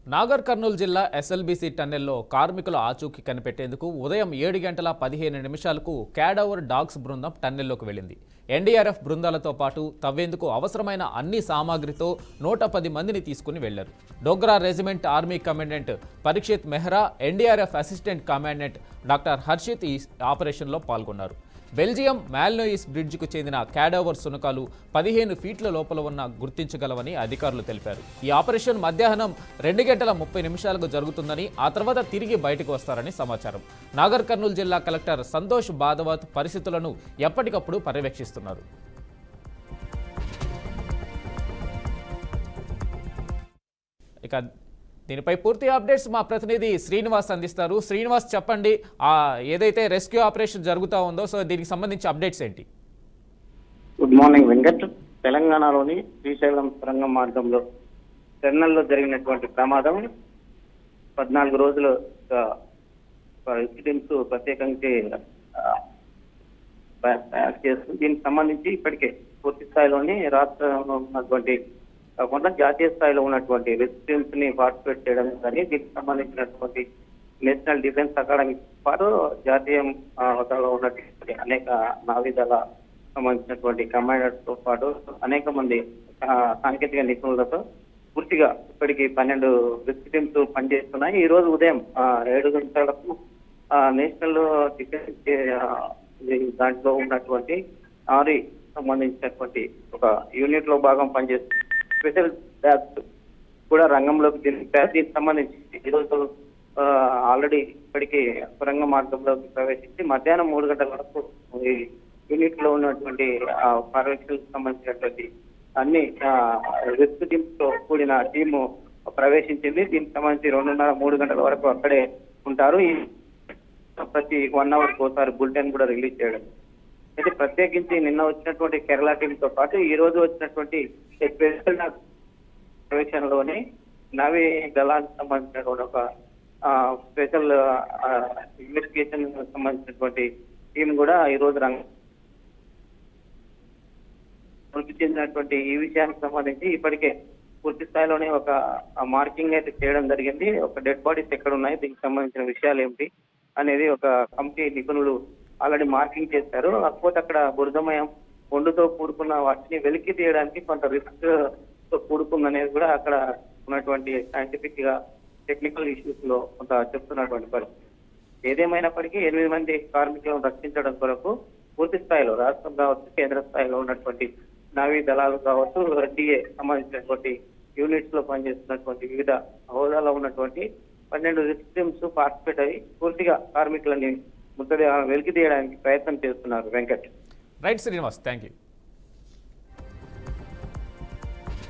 నాగర్ కర్నూలు జిల్లా ఎస్ఎల్బీసీ టన్నెల్లో కార్మికుల ఆచూకీ కనిపెట్టేందుకు ఉదయం 7 గంటల 15 నిమిషాలకు క్యాడవర్ డాగ్స్ బృందం టన్నెల్లోకి వెళ్ళింది. ఎన్డీఆర్ఎఫ్ బృందాలతో పాటు తవ్వేందుకు అవసరమైన అన్ని సామాగ్రితో 110 మందిని తీసుకుని వెళ్లారు. Dogra regiment army commandant Parikshit Mehra, NDRF assistant commandant doctor Harshit ఈ ఆపరేషన్లో పాల్గొన్నారు. బెల్జియం మాల్నోయిస్ బ్రిడ్జ్కు చెందిన క్యాడవర్ సునకాలు 15 ఫీట్ల లోపల ఉన్న గుర్తించగలవని అధికారులు తెలిపారు. ఈ ఆపరేషన్ మధ్యాహ్నం 2 గంటల 30 నిమిషాలకు జరుగుతుందని, ఆ తర్వాత తిరిగి బయటకు వస్తారని సమాచారం. నాగర్ కర్నూలు జిల్లా కలెక్టర్ సంతోష్ బాధవత్ పరిస్థితులను ఎప్పటికప్పుడు పర్యవేక్షిస్తున్నారు. ఇక దీనిపై పూర్తి అప్డేట్స్ మా ప్రతినిధి శ్రీనివాస్ అందిస్తారు. శ్రీనివాస్, చెప్పండి, ఏదైతే రెస్క్యూ ఆపరేషన్ జరుగుతూ ఉందో సో దీనికి సంబంధించి అప్డేట్స్ ఏంటి? Good morning Venkat. తెలంగాణలోని శ్రీశైలం సొరంగ మార్గంలో టెర్నల్లో జరిగినటువంటి ప్రమాదం 14 రోజుల ఇన్సిడెంట్స్ ప్రత్యేకంగా చేస్తుంది. దీనికి సంబంధించి ఇప్పటికే పూర్తి స్థాయిలోని రాష్ట్రంలో ఉన్నటువంటి కాకుండా జాతీయ స్థాయిలో ఉన్నటువంటి రెసిడెన్స్ ని పార్టిసిపేట్ చేయడం కానీ దీనికి సంబంధించినటువంటి నేషనల్ డిఫెన్స్ అకాడమీ పాటు జాతీయ హోదాలో ఉన్నటువంటి అనేక నావిదళ సంబంధించినటువంటి కమాండర్స్ తో పాటు అనేక మంది సాంకేతిక నిపుణులతో పూర్తిగా ఇప్పటికి 12 రెసిడెన్స్ పనిచేస్తున్నాయి. ఈ రోజు ఉదయం 7 గంటలకు నేషనల్ డిఫెన్స్ దాంట్లో ఉన్నటువంటి ఆర్మీ సంబంధించినటువంటి ఒక యూనిట్ లో భాగం పనిచేస్తుంది. స్పెషల్ బ్యాగ్స్ కూడా రంగంలోకి దింపారు. దీనికి సంబంధించి ఈరోజు ఆల్రెడీ ఇప్పటికీ సొరంగ మార్గంలోకి ప్రవేశించి మధ్యాహ్నం 3 గంటల వరకు ఈ యూనిట్ లో ఉన్నటువంటి పర్యవేక్షణకు సంబంధించినటువంటి అన్ని రెస్క్యూ టీమ్స్ తో కూడిన టీము ప్రవేశించింది. దీనికి సంబంధించి 2:30-3 గంటల వరకు అక్కడే ఉంటారు. ఈ ప్రతి 1 అవర్ ఒకసారి బులెటిన్ కూడా రిలీజ్ చేయడం. అయితే ప్రత్యేకించి నిన్న వచ్చినటువంటి కేరళ టీం తో పాటు ఈ రోజు వచ్చినటువంటి స్పెషల్ పర్యవేక్షణలోని నావీ దళానికి సంబంధించినటువంటి ఒక స్పెషల్ ఇన్వెస్టిగేషన్ సంబంధించినటువంటి టీం కూడా ఈ రోజు మృతి చెందినటువంటి ఈ విషయానికి సంబంధించి ఇప్పటికే పూర్తి స్థాయిలోనే ఒక మార్కింగ్ అయితే చేయడం జరిగింది. ఒక డెడ్ బాడీస్ ఎక్కడ ఉన్నాయి, దీనికి సంబంధించిన విషయాలు ఏమిటి అనేది ఒక కమిటీ నిపుణులు ఆల్రెడీ మార్కింగ్ చేశారు. కాకపోతే అక్కడ బురదమయం ఒండుతో కూడుకున్న వాటిని వెలికి తీయడానికి కొంత రిస్క్ తో కూడుకుందనేది కూడా అక్కడ ఉన్నటువంటి సైంటిఫిక్ గా టెక్నికల్ ఇష్యూస్ లో కొంత చెప్తున్నటువంటి పరిస్థితి. ఏదేమైనప్పటికీ 8 మంది కార్మికులను రక్షించడం కొరకు పూర్తి స్థాయిలో రాష్ట్రం కావచ్చు, కేంద్ర స్థాయిలో ఉన్నటువంటి నావీ దళాలు కావచ్చు, ఎన్డీఏ సంబంధించినటువంటి యూనిట్స్ లో పనిచేస్తున్నటువంటి వివిధ హోదాలో ఉన్నటువంటి 12 రెస్క్యూ టీమ్స్ పార్టిసిపేట్ అయ్యి పూర్తిగా కార్మికులని వెలికి తీయడానికి ప్రయత్నం చేస్తున్నారు. Venkat. Right Srinivas, thank you.